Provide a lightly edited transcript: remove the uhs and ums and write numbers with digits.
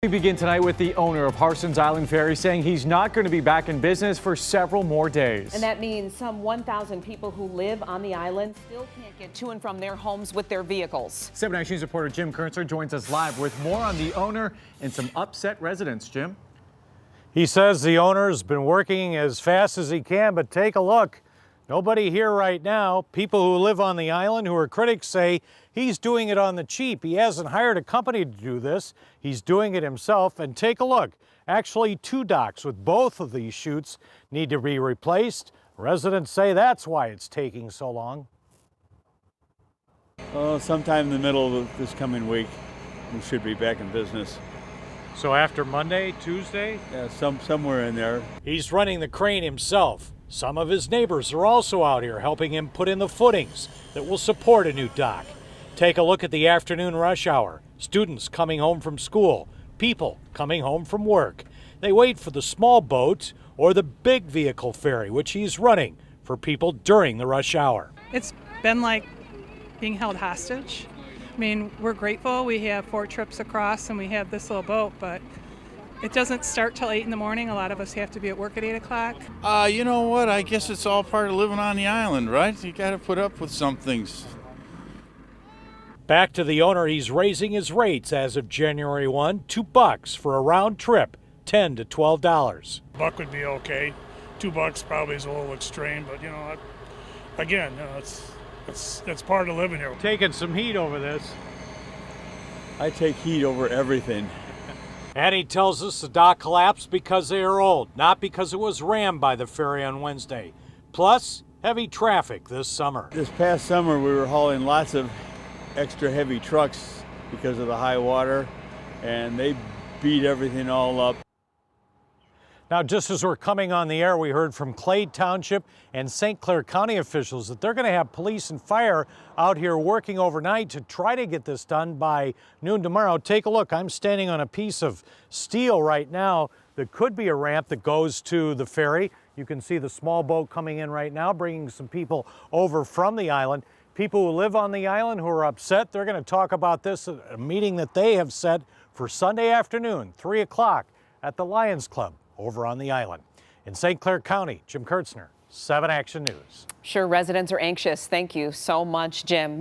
We begin tonight with the owner of Harsens Island Ferry saying he's not going to be back in business for several more days. And that means some 1,000 people who live on the island still can't get to and from their homes with their vehicles. 7 Action News reporter Jim Kurtzler joins us live with more on the owner and some upset residents. Jim? He says the owner's been working as fast as he can, but take a look. Nobody here right now. People who live on the island who are critics say he's doing it on the cheap. He hasn't hired a company to do this. He's doing it himself. And take a look. Actually, 2 docks with both of these chutes need to be replaced. Residents say that's why it's taking so long. Oh, sometime in the middle of this coming week, we should be back in business. So after Monday, Tuesday? Yeah, somewhere in there. He's running the crane himself. Some of his neighbors are also out here helping him put in the footings that will support a new dock. Take a look at the afternoon rush hour. Students coming home from school, people coming home from work. They wait for the small boat or the big vehicle ferry, which he's running for people during the rush hour. It's been like being held hostage. I mean, we're grateful. We have 4 trips across and we have this little boat, but it doesn't start till 8 in the morning. A lot of us have to be at work at 8 o'clock. You know what? I guess it's all part of living on the island, right? You got to put up with some things. Back to the owner, he's raising his rates as of January 1, $2 for a round trip, $10 to $12. $1 would be okay. $2 probably is a little extreme, but you know, again, it's part of living here. Taking some heat over this. I take heat over everything. And he tells us the dock collapsed because they are old, not because it was rammed by the ferry on Wednesday. Plus, heavy traffic this summer. This past summer, we were hauling lots of extra heavy trucks because of the high water, and they beat everything all up. Now, just as we're coming on the air, we heard from Clay Township and St. Clair County officials that they're going to have police and fire out here working overnight to try to get this done by noon tomorrow. Take a look. I'm standing on a piece of steel right now that could be a ramp that goes to the ferry. You can see the small boat coming in right now, bringing some people over from the island. People who live on the island who are upset, they're going to talk about this at a meeting that they have set for Sunday afternoon, 3 o'clock at the Lions Club over on the island. In St. Clair County, Jim Kurtzler, 7 Action News. Sure, residents are anxious. Thank you so much, Jim.